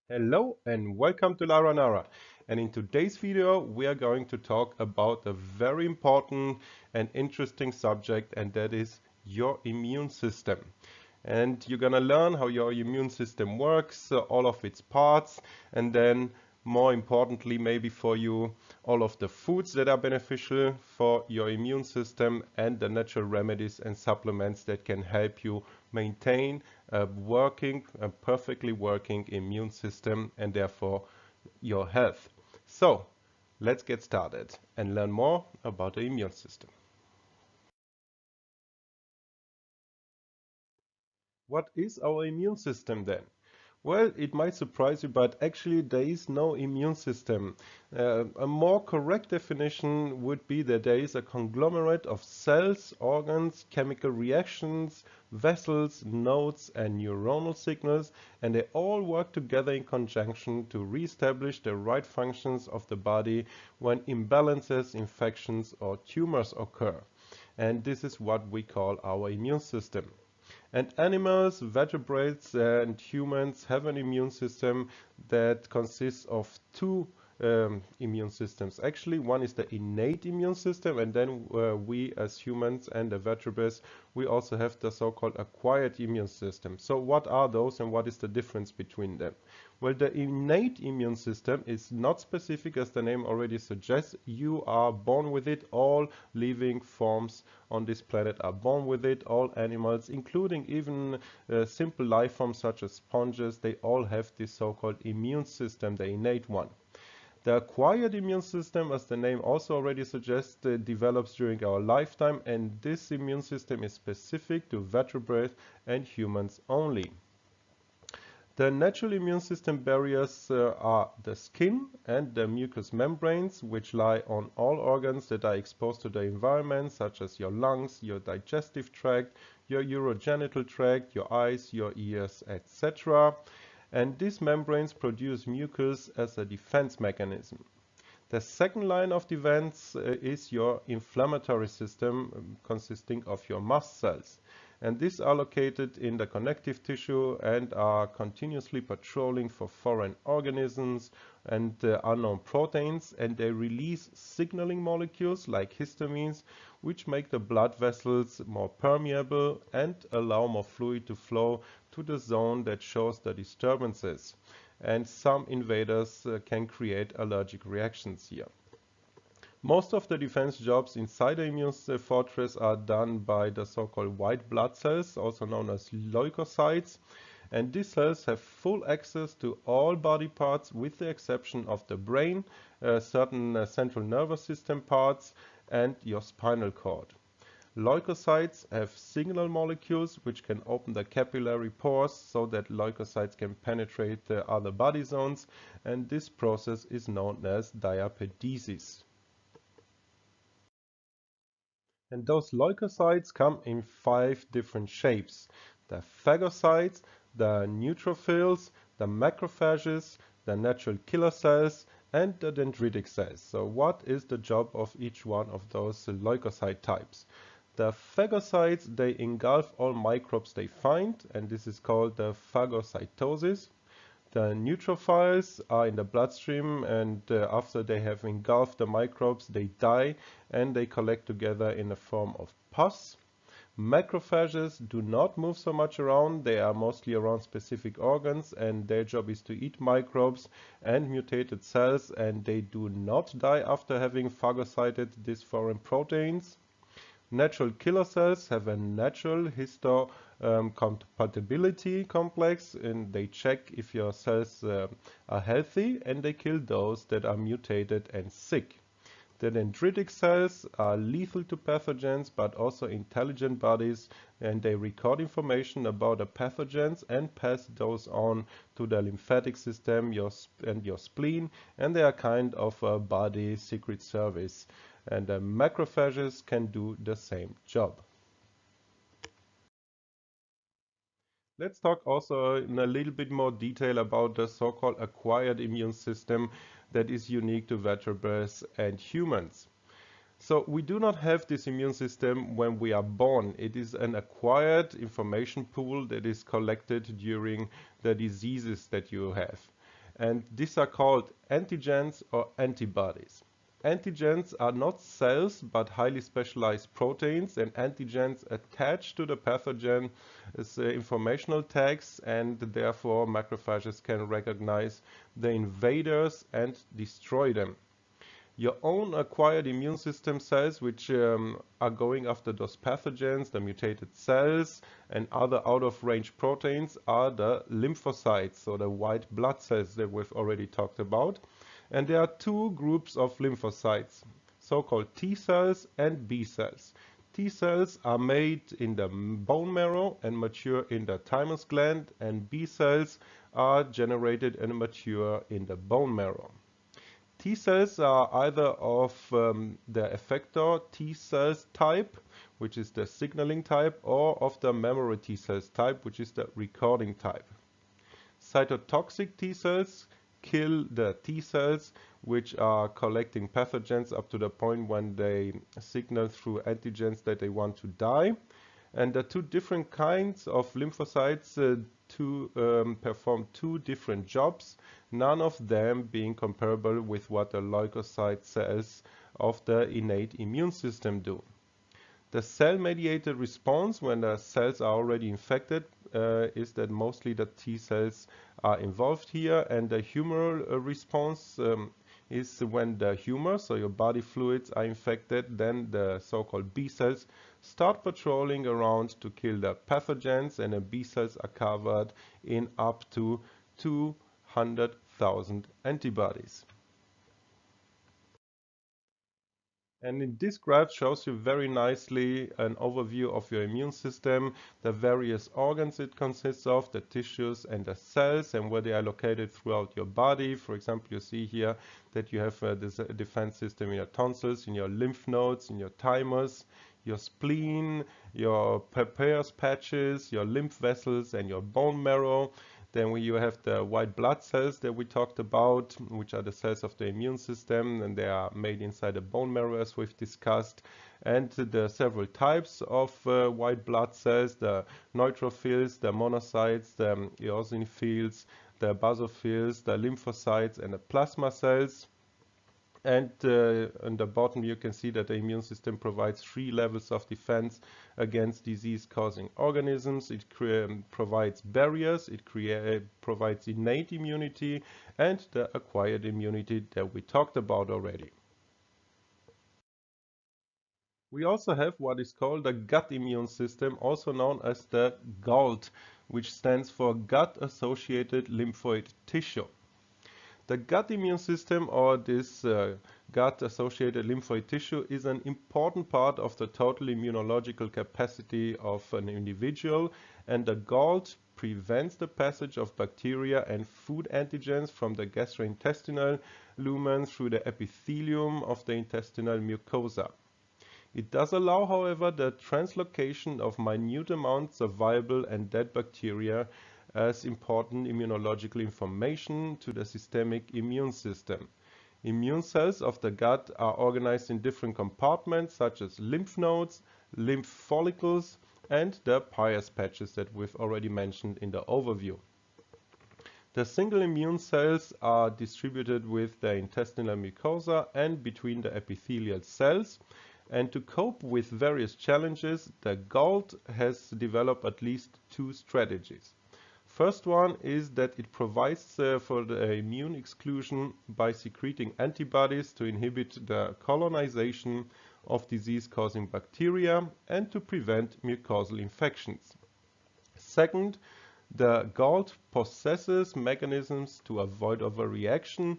Hello and welcome to Lyra Nara. And in today's video, we are going to talk about a very important and interesting subject, and that is your immune system. And you're gonna learn how your immune system works, all of its parts, and then more importantly, maybe for you, all of the foods that are beneficial for your immune system and the natural remedies and supplements that can help you maintain a perfectly working immune system and therefore your health. So let's get started and learn more about the immune system. What is our immune system then? Well, it might surprise you, but actually there is no immune system. A more correct definition would be that there is a conglomerate of cells, organs, chemical reactions, vessels, nodes, and neuronal signals, and they all work together in conjunction to re-establish the right functions of the body when imbalances, infections, or tumors occur. And this is what we call our immune system. And animals, vertebrates, and humans have an immune system that consists of two immune systems. Actually, one is the innate immune system, and then we as humans and the vertebrates, we also have the so-called acquired immune system. So what are those and what is the difference between them? Well, the innate immune system is not specific, as the name already suggests. You are born with it. All living forms on this planet are born with it. All animals, including even simple life forms such as sponges, they all have this so-called immune system, the innate one. The acquired immune system, as the name also already suggests, develops during our lifetime, and this immune system is specific to vertebrates and humans only. The natural immune system barriers are the skin and the mucous membranes, which lie on all organs that are exposed to the environment, such as your lungs, your digestive tract, your urogenital tract, your eyes, your ears, etc. And these membranes produce mucus as a defense mechanism. The second line of defense is your inflammatory system, consisting of your mast cells. And these are located in the connective tissue and are continuously patrolling for foreign organisms and unknown proteins, and they release signaling molecules like histamines, which make the blood vessels more permeable and allow more fluid to flow to the zone that shows the disturbances. And some invaders can create allergic reactions here. Most of the defense jobs inside the immune fortress are done by the so-called white blood cells, also known as leukocytes. And these cells have full access to all body parts with the exception of the brain, certain central nervous system parts, and your spinal cord. Leukocytes have signal molecules which can open the capillary pores so that leukocytes can penetrate the other body zones, and this process is known as diapedesis. And those leukocytes come in 5 different shapes: the phagocytes, the neutrophils, the macrophages, the natural killer cells, and the dendritic cells. So what is the job of each one of those leukocyte types? The phagocytes, they engulf all microbes they find, and this is called the phagocytosis. The neutrophils are in the bloodstream, and after they have engulfed the microbes, they die and they collect together in the form of pus. Macrophages do not move so much around. They are mostly around specific organs, and their job is to eat microbes and mutated cells, and they do not die after having phagocyted these foreign proteins. Natural killer cells have a natural histocompatibility complex, and they check if your cells are healthy, and they kill those that are mutated and sick. The dendritic cells are lethal to pathogens but also intelligent bodies, and they record information about the pathogens and pass those on to the lymphatic system and your spleen, and they are kind of a body secret service. And the macrophages can do the same job. Let's talk also in a little bit more detail about the so-called acquired immune system that is unique to vertebrates and humans. So we do not have this immune system when we are born. It is an acquired information pool that is collected during the diseases that you have. And these are called antigens or antibodies. Antigens are not cells but highly specialized proteins, and antigens attach to the pathogen as informational tags, and therefore macrophages can recognize the invaders and destroy them. Your own acquired immune system cells, which are going after those pathogens, the mutated cells, and other out-of-range proteins, are the lymphocytes, or the white blood cells that we've already talked about. And there are two groups of lymphocytes, so-called T cells and B cells. T cells are made in the bone marrow and mature in the thymus gland, and B cells are generated and mature in the bone marrow. T cells are either of the effector T cells type, which is the signaling type, or of the memory T cells type, which is the recording type. Cytotoxic T cells kill the T cells which are collecting pathogens up to the point when they signal through antigens that they want to die. And the two different kinds of lymphocytes perform two different jobs, none of them being comparable with what the leukocyte cells of the innate immune system do. The cell-mediated response when the cells are already infected is that mostly the T cells are involved here, and the humoral response is when the humor, so your body fluids, are infected. Then the so-called B cells start patrolling around to kill the pathogens, and the B cells are covered in up to 200,000 antibodies. And in this graph shows you very nicely an overview of your immune system, the various organs it consists of, the tissues and the cells, and where they are located throughout your body. For example, you see here that you have this defense system in your tonsils, in your lymph nodes, in your thymus, your spleen, your Peyer's patches, your lymph vessels, and your bone marrow. Then you have the white blood cells that we talked about, which are the cells of the immune system, and they are made inside the bone marrow, as we've discussed. And the several types of white blood cells, the neutrophils, the monocytes, the eosinophils, the basophils, the lymphocytes, and the plasma cells. And on the bottom you can see that the immune system provides 3 levels of defense against disease-causing organisms. It provides barriers, it provides innate immunity, and the acquired immunity that we talked about already. We also have what is called the gut immune system, also known as the GALT, which stands for gut-associated lymphoid tissue. The gut immune system, or this gut-associated lymphoid tissue, is an important part of the total immunological capacity of an individual, and the GALT prevents the passage of bacteria and food antigens from the gastrointestinal lumen through the epithelium of the intestinal mucosa. It does allow, however, the translocation of minute amounts of viable and dead bacteria as important immunological information to the systemic immune system. Immune cells of the gut are organized in different compartments such as lymph nodes, lymph follicles, and the Peyer's patches that we've already mentioned in the overview. The single immune cells are distributed with the intestinal mucosa and between the epithelial cells. And to cope with various challenges, the GALT has developed at least 2 strategies. First one is that it provides for the immune exclusion by secreting antibodies to inhibit the colonization of disease-causing bacteria and to prevent mucosal infections. Second, the GALT possesses mechanisms to avoid overreaction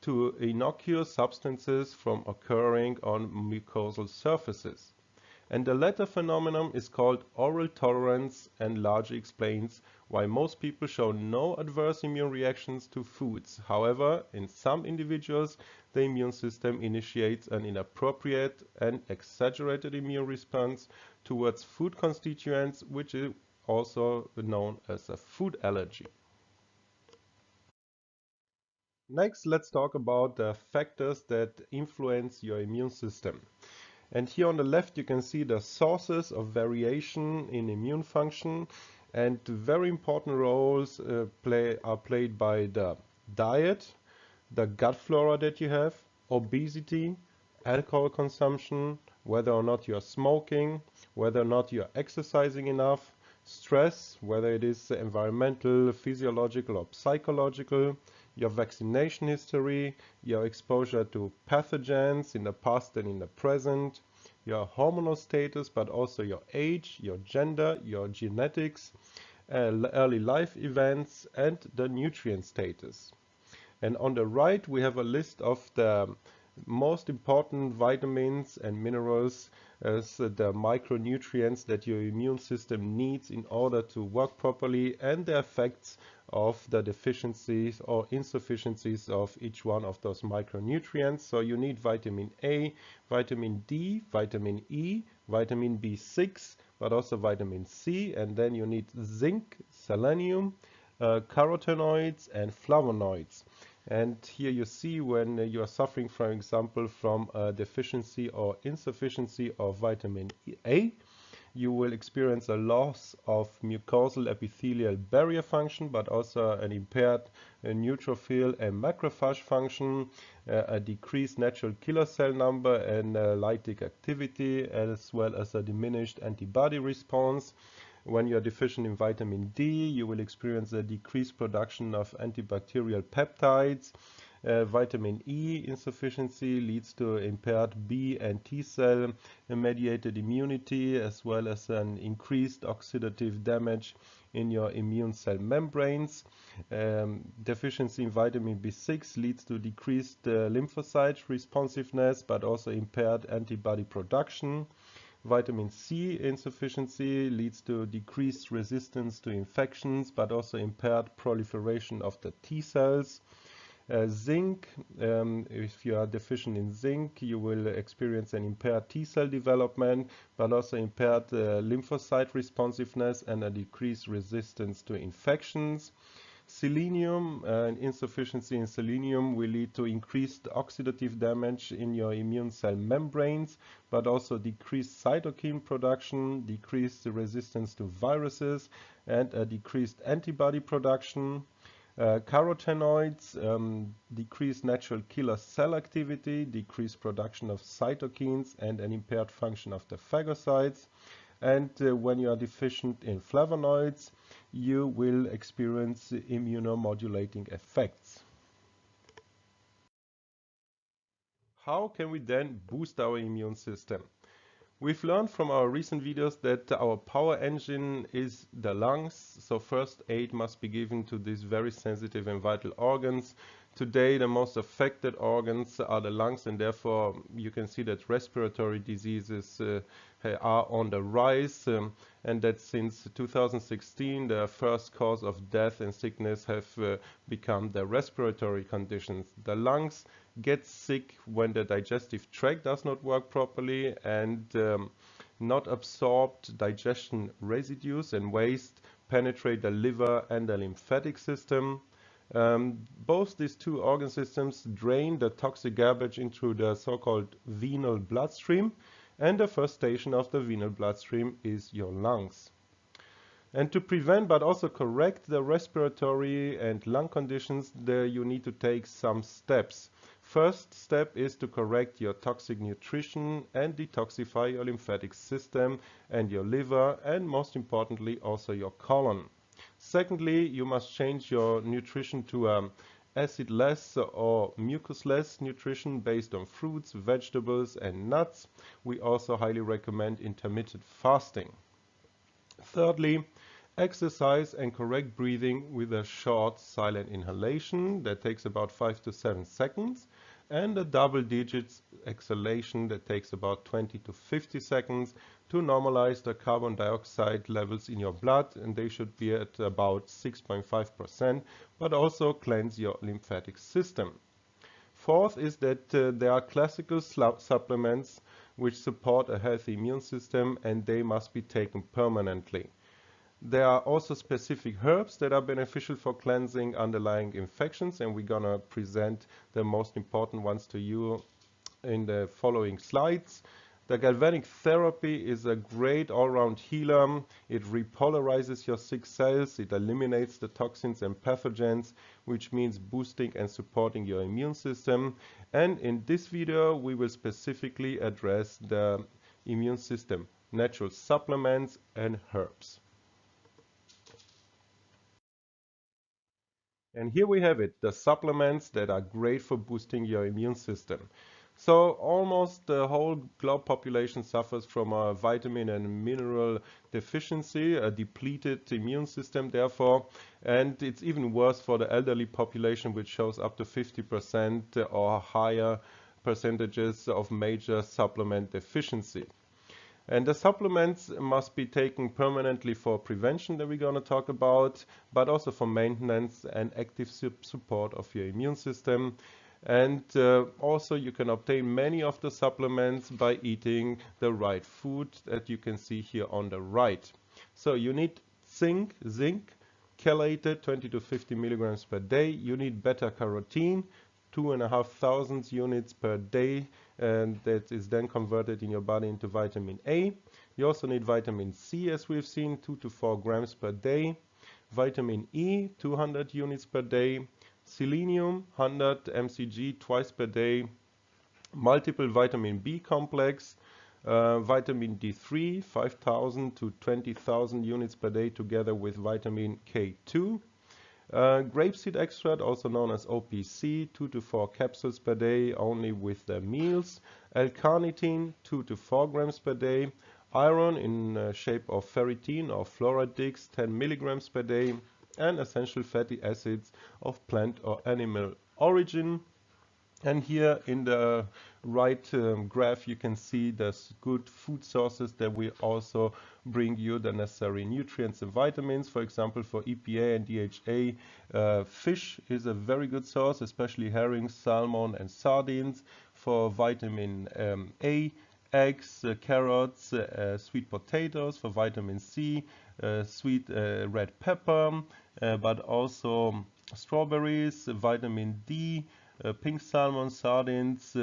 to innocuous substances from occurring on mucosal surfaces. And the latter phenomenon is called oral tolerance and largely explains why most people show no adverse immune reactions to foods. However, in some individuals, the immune system initiates an inappropriate and exaggerated immune response towards food constituents, which is also known as a food allergy. Next, let's talk about the factors that influence your immune system. And here on the left you can see the sources of variation in immune function, and very important roles are played by the diet, the gut flora that you have, obesity, alcohol consumption, whether or not you're smoking, whether or not you're exercising enough, stress, whether it is environmental, physiological or psychological, your vaccination history, your exposure to pathogens in the past and in the present, your hormonal status, but also your age, your gender, your genetics, early life events, and the nutrient status. And on the right, we have a list of the most important vitamins and minerals as the micronutrients that your immune system needs in order to work properly, and the effects of the deficiencies or insufficiencies of each one of those micronutrients. So you need vitamin A, vitamin D, vitamin E, vitamin B6, but also vitamin C, and then you need zinc, selenium, carotenoids, and flavonoids. And here you see when you are suffering, for example, from a deficiency or insufficiency of vitamin A, you will experience a loss of mucosal epithelial barrier function, but also an impaired neutrophil and macrophage function, a decreased natural killer cell number and lytic activity, as well as a diminished antibody response. When you are deficient in vitamin D, you will experience a decreased production of antibacterial peptides. Vitamin E insufficiency leads to impaired B and T cell mediated immunity, as well as an increased oxidative damage in your immune cell membranes. Deficiency in vitamin B6 leads to decreased lymphocyte responsiveness, but also impaired antibody production. Vitamin C insufficiency leads to decreased resistance to infections, but also impaired proliferation of the T cells. Zinc, if you are deficient in zinc, you will experience an impaired T cell development, but also impaired lymphocyte responsiveness and a decreased resistance to infections. Selenium, insufficiency in selenium will lead to increased oxidative damage in your immune cell membranes, but also decreased cytokine production, decreased resistance to viruses, and a decreased antibody production. Carotenoids, decreased natural killer cell activity, decreased production of cytokines, and an impaired function of the phagocytes. And when you are deficient in flavonoids, you will experience immunomodulating effects. How can we then boost our immune system? We've learned from our recent videos that our power engine is the lungs, so first aid must be given to these very sensitive and vital organs. Today the most affected organs are the lungs, and therefore you can see that respiratory diseases are on the rise, and that since 2016 the first cause of death and sickness have become the respiratory conditions. The lungs get sick when the digestive tract does not work properly, and not absorbed digestion residues and waste penetrate the liver and the lymphatic system. Both these two organ systems drain the toxic garbage into the so-called venal bloodstream, and the first station of the venal bloodstream is your lungs. And to prevent but also correct the respiratory and lung conditions, you need to take some steps. First step is to correct your toxic nutrition and detoxify your lymphatic system and your liver, and most importantly also your colon. Secondly, you must change your nutrition to acid-less or mucus-less nutrition based on fruits, vegetables and nuts. We also highly recommend intermittent fasting. Thirdly, exercise and correct breathing with a short silent inhalation that takes about 5 to 7 seconds, and a double digit exhalation that takes about 20 to 50 seconds to normalize the carbon dioxide levels in your blood, and they should be at about 6.5%, but also cleanse your lymphatic system. Fourth is that there are classical supplements which support a healthy immune system, and they must be taken permanently. There are also specific herbs that are beneficial for cleansing underlying infections, and we're gonna present the most important ones to you in the following slides. The galvanic therapy is a great all-round healer. It repolarizes your sick cells, it eliminates the toxins and pathogens, which means boosting and supporting your immune system. And in this video, we will specifically address the immune system, natural supplements and herbs. And here we have it, the supplements that are great for boosting your immune system. So almost the whole globe population suffers from a vitamin and mineral deficiency, a depleted immune system therefore, and it's even worse for the elderly population, which shows up to 50% or higher percentages of major supplement deficiency. And the supplements must be taken permanently for prevention that we're going to talk about, but also for maintenance and active support of your immune system. And also you can obtain many of the supplements by eating the right food that you can see here on the right. So you need zinc, chelated 20 to 50 milligrams per day. You need beta carotene, 2,500 units per day, and that is then converted in your body into vitamin A. You also need vitamin C, as we've seen, 2 to 4 grams per day. Vitamin E, 200 units per day. Selenium, 100 mcg twice per day. Multiple vitamin B complex. Vitamin D3, 5,000 to 20,000 units per day, together with vitamin K2. Grapeseed extract, also known as OPC, 2 to 4 capsules per day, only with the meals. L-carnitine, 2 to 4 grams per day. Iron in shape of ferritin or fluoridix, 10 milligrams per day. And essential fatty acids of plant or animal origin. And here in the right graph, you can see the good food sources that will also bring you the necessary nutrients and vitamins. For example, for EPA and DHA, fish is a very good source, especially herring, salmon, and sardines. For vitamin A, eggs, carrots, sweet potatoes. For vitamin C, sweet red pepper, but also strawberries, vitamin D, pink salmon, sardines,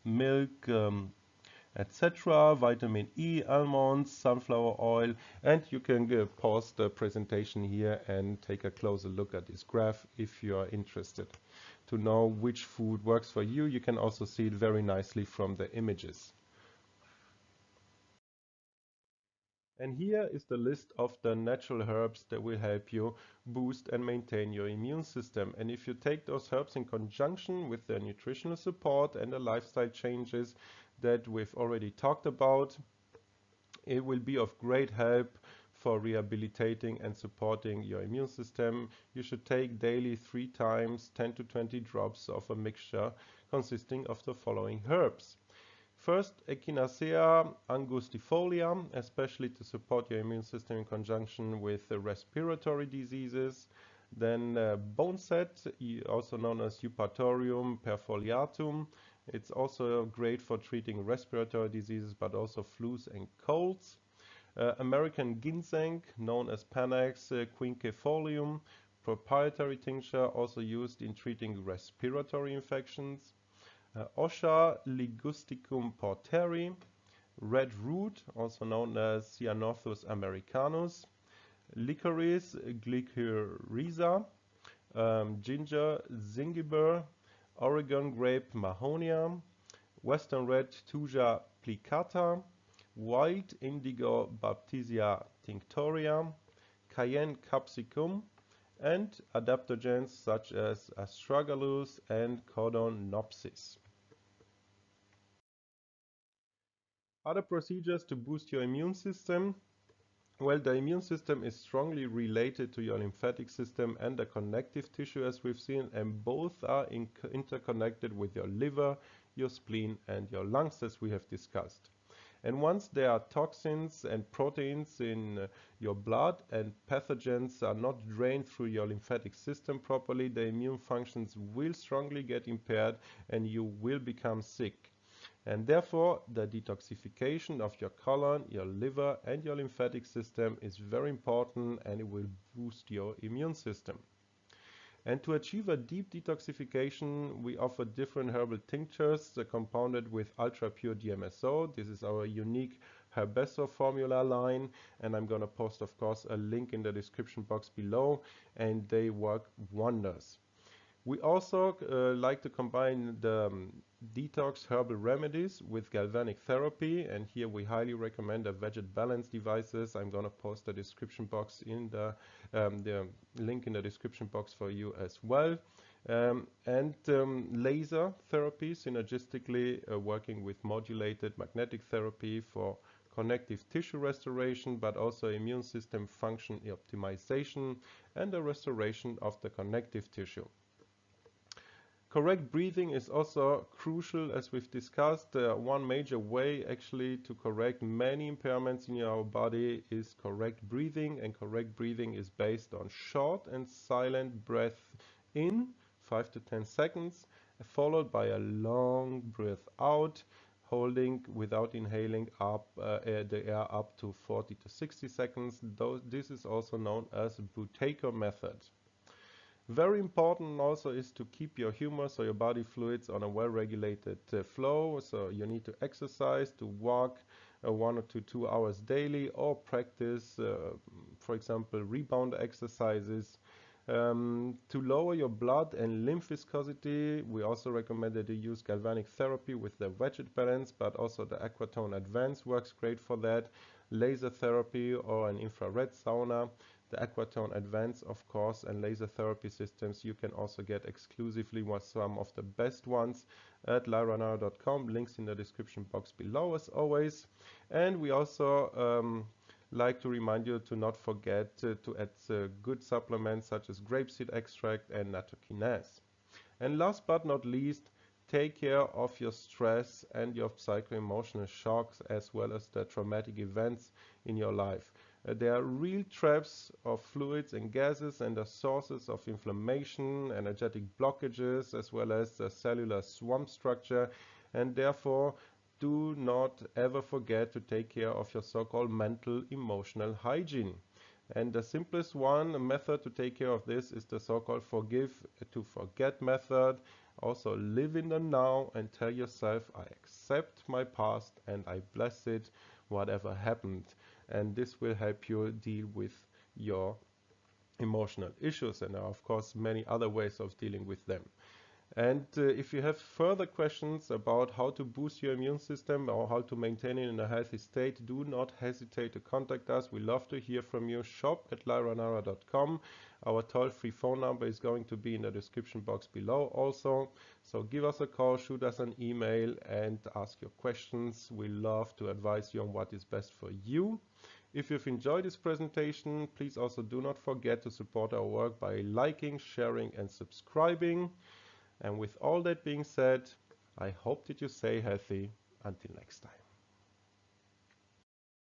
milk, etc. Vitamin E, almonds, sunflower oil, and you can pause the presentation here and take a closer look at this graph if you are interested to know which food works for you. You can also see it very nicely from the images. And here is the list of the natural herbs that will help you boost and maintain your immune system. And if you take those herbs in conjunction with the nutritional support and the lifestyle changes that we've already talked about, it will be of great help for rehabilitating and supporting your immune system. You should take daily 3 times 10 to 20 drops of a mixture consisting of the following herbs. First, Echinacea angustifolia, especially to support your immune system in conjunction with respiratory diseases. Then boneset, also known as Eupatorium perfoliatum. It's also great for treating respiratory diseases, but also flus and colds. American ginseng, known as Panax quinquefolium, proprietary tincture, also used in treating respiratory infections. Osha ligusticum porteri, red root, also known as Cyanorthus americanus, licorice glycyrrhiza, ginger zingiber, Oregon grape mahonia, western red Thuja plicata, white indigo baptisia tinctoria, cayenne capsicum, and adaptogens such as astragalus and codonopsis. Other procedures to boost your immune system. Well, the immune system is strongly related to your lymphatic system and the connective tissue, as we've seen, and both are interconnected with your liver, your spleen, and your lungs, as we have discussed. And once there are toxins and proteins in your blood and pathogens are not drained through your lymphatic system properly, the immune functions will strongly get impaired and you will become sick. And therefore, the detoxification of your colon, your liver, and your lymphatic system is very important, and it will boost your immune system. And to achieve a deep detoxification, we offer different herbal tinctures compounded with ultra-pure DMSO. This is our unique Herbesso formula line, and I'm going to post, of course, a link in the description box below, and they work wonders. We also like to combine the detox herbal remedies with galvanic therapy, and here we highly recommend the Veget Balance devices. I'm going to post the description box in the link in the description box for you as well. Laser therapy, synergistically working with modulated magnetic therapy for connective tissue restoration, but also immune system function optimization and the restoration of the connective tissue. Correct breathing is also crucial, as we've discussed. One major way actually to correct many impairments in your body is correct breathing, and correct breathing is based on short and silent breath in 5 to 10 seconds, followed by a long breath out, holding without inhaling the air up to 40 to 60 seconds. This is also known as Buteyko method. Very important also is to keep your humus or your body fluids on a well-regulated flow. So you need to exercise, to walk 1 to 2 hours daily, or practice, for example, rebound exercises. To lower your blood and lymph viscosity, we also recommend that you use galvanic therapy with the Veget Balance, but also the Aquatone Advance works great for that. Laser therapy or an infrared sauna. The Aquatone Advance, of course, and laser therapy systems you can also get exclusively with some of the best ones at lyra.com. Links in the description box below as always. And we also like to remind you to not forget to add good supplements such as grapeseed extract and nattokinase. And last but not least, take care of your stress and your psycho-emotional shocks, as well as the traumatic events in your life. They are real traps of fluids and gases, and are sources of inflammation, energetic blockages, as well as the cellular swamp structure, and therefore do not ever forget to take care of your so-called mental emotional hygiene. And the simplest method to take care of this is the so-called forgive to forget method. Also live in the now and tell yourself, I accept my past and I bless it, whatever happened. And this will help you deal with your emotional issues, and there are of course many other ways of dealing with them. And if you have further questions about how to boost your immune system or how to maintain it in a healthy state, do not hesitate to contact us. We love to hear from you. Shop at lyra.com. Our toll-free phone number is going to be in the description box below also. So give us a call, shoot us an email, and ask your questions. We love to advise you on what is best for you. If you've enjoyed this presentation, please also do not forget to support our work by liking, sharing, and subscribing. And with all that being said, I hope that you stay healthy. Until next time.